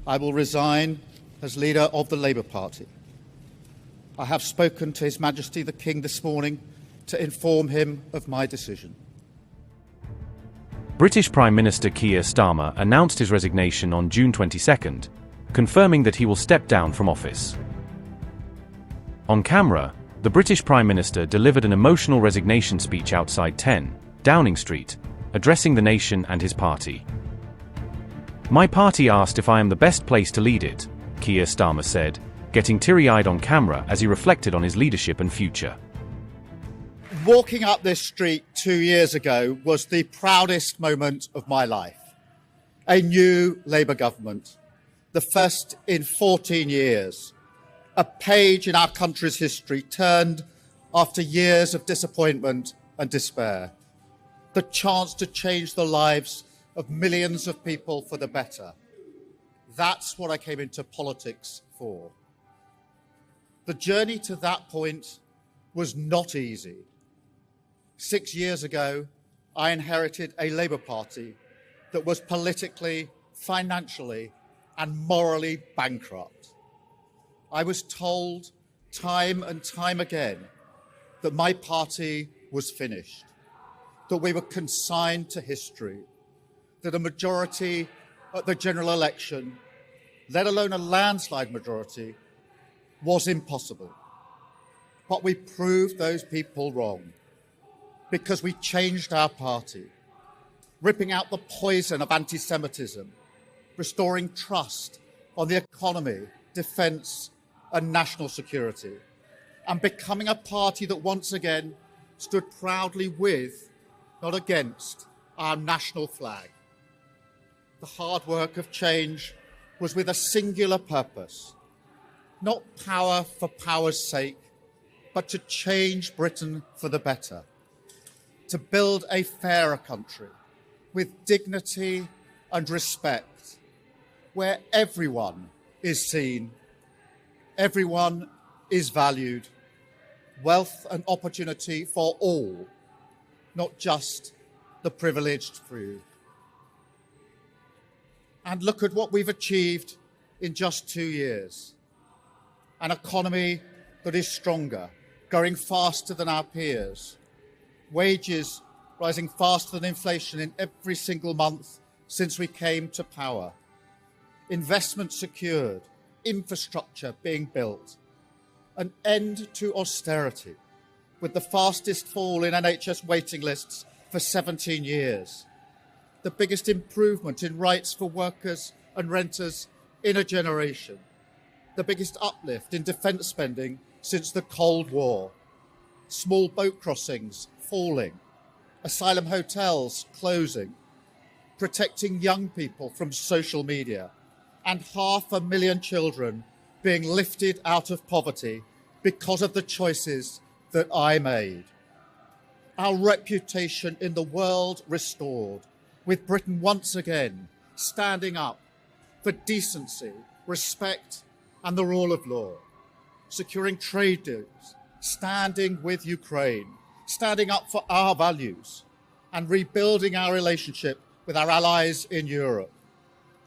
I will resign as leader of the Labour Party. I have spoken to His Majesty the King this morning to inform him of my decision. British Prime Minister Keir Starmer announced his resignation on June 22nd, confirming that he will step down from office. On camera, the British Prime Minister delivered an emotional resignation speech outside 10 Downing Street, addressing the nation and his party. "My party asked if I am the best place to lead it," Keir Starmer said, getting teary-eyed on camera as he reflected on his leadership and future. Walking up this street 2 years ago was the proudest moment of my life. A new Labour government, the first in 14 years, a page in our country's history turned after years of disappointment and despair. The chance to change the lives of millions of people for the better. That's what I came into politics for. The journey to that point was not easy. 6 years ago, I inherited a Labour Party that was politically, financially, and morally bankrupt. I was told time and time again that my party was finished, that we were consigned to history, that a majority at the general election, let alone a landslide majority, was impossible. But we proved those people wrong because we changed our party, ripping out the poison of anti-Semitism, restoring trust on the economy, defence and national security, and becoming a party that once again stood proudly with, not against, our national flag. The hard work of change was with a singular purpose, not power for power's sake, but to change Britain for the better, to build a fairer country with dignity and respect, where everyone is seen, everyone is valued, wealth and opportunity for all, not just the privileged few. And look at what we've achieved in just 2 years. An economy that is stronger, growing faster than our peers, wages rising faster than inflation in every single month since we came to power, investment secured, infrastructure being built, an end to austerity with the fastest fall in NHS waiting lists for 17 years, the biggest improvement in rights for workers and renters in a generation, the biggest uplift in defence spending since the Cold War, small boat crossings falling, asylum hotels closing, protecting young people from social media, and 500,000 children being lifted out of poverty because of the choices that I made. Our reputation in the world restored, with Britain once again standing up for decency, respect, and the rule of law, securing trade deals, standing with Ukraine, standing up for our values, and rebuilding our relationship with our allies in Europe.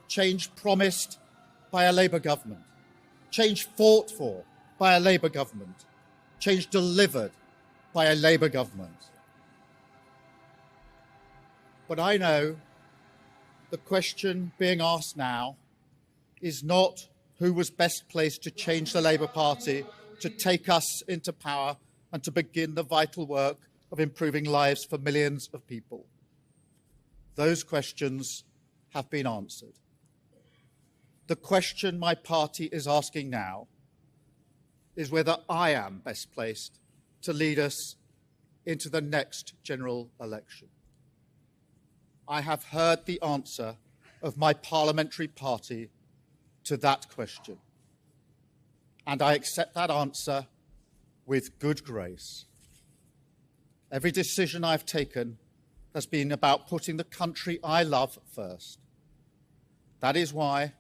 Change promised by a Labour government, change fought for by a Labour government, change delivered by a Labour government. But I know the question being asked now is not who was best placed to change the Labour Party, to take us into power and to begin the vital work of improving lives for millions of people. Those questions have been answered. The question my party is asking now is whether I am best placed to lead us into the next general election. I have heard the answer of my parliamentary party to that question, and I accept that answer with good grace. Every decision I've taken has been about putting the country I love first. That is why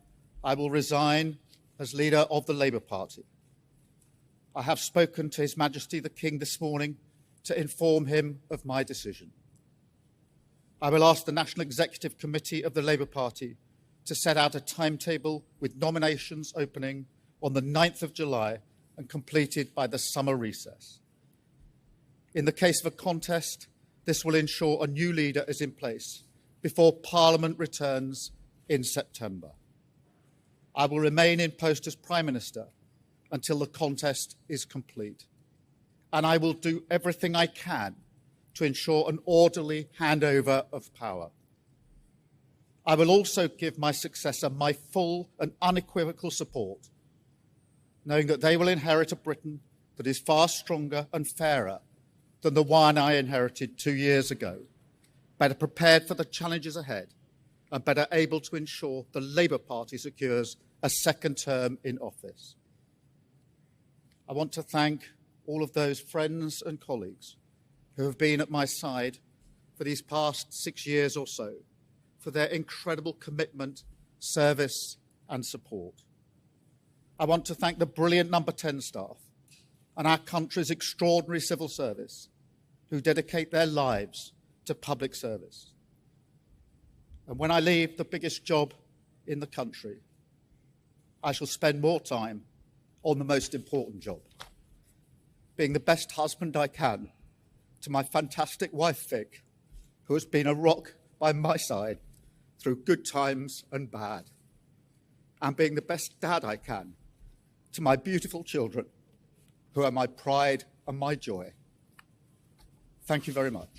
I will resign as leader of the Labour Party. I have spoken to His Majesty the King this morning to inform him of my decision. I will ask the National Executive Committee of the Labour Party to set out a timetable with nominations opening on the 9th of July and completed by the summer recess. In the case of a contest, this will ensure a new leader is in place before Parliament returns in September. I will remain in post as Prime Minister until the contest is complete, and I will do everything I can to ensure an orderly handover of power. I will also give my successor my full and unequivocal support, knowing that they will inherit a Britain that is far stronger and fairer than the one I inherited 2 years ago, better prepared for the challenges ahead and better able to ensure the Labour Party secures a second term in office. I want to thank all of those friends and colleagues who have been at my side for these past 6 years or so, for their incredible commitment, service and support. I want to thank the brilliant Number 10 staff and our country's extraordinary civil service who dedicate their lives to public service. And when I leave the biggest job in the country, I shall spend more time on the most important job, being the best husband I can to my fantastic wife, Vic, who has been a rock by my side through good times and bad, and being the best dad I can to my beautiful children, who are my pride and my joy. Thank you very much.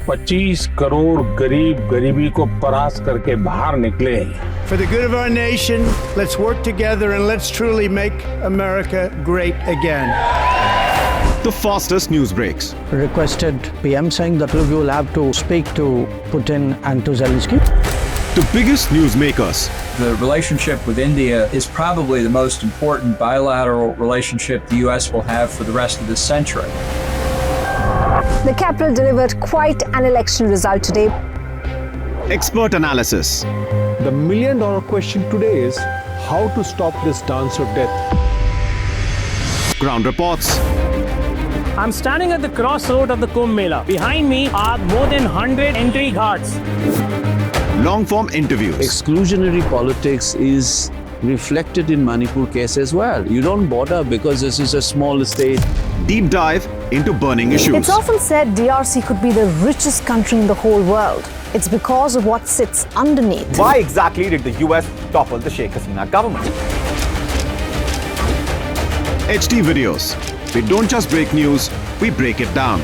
$25 crore गरीब गरीबी को परास्त करके बाहर निकले। For the good of our nation, let's work together and let's truly make America great again. The fastest news breaks. Requested PM saying that we will have to speak to Putin and to Zelensky. The biggest newsmakers. The relationship with India is probably the most important bilateral relationship the US will have for the rest of this century. The capital delivered quite an election result today. Expert analysis. The million-dollar question today is how to stop this dance of death. Ground reports. I'm standing at the crossroad of the Kumbh Mela. Behind me are more than 100 entry guards. Long-form interviews. Exclusionary politics is reflected in Manipur case as well. You don't bother because this is a small state. Deep dive into burning issues. It's often said DRC could be the richest country in the whole world. It's because of what sits underneath. Why exactly did the US topple the Sheikh Hasina government? HD videos. We don't just break news, we break it down.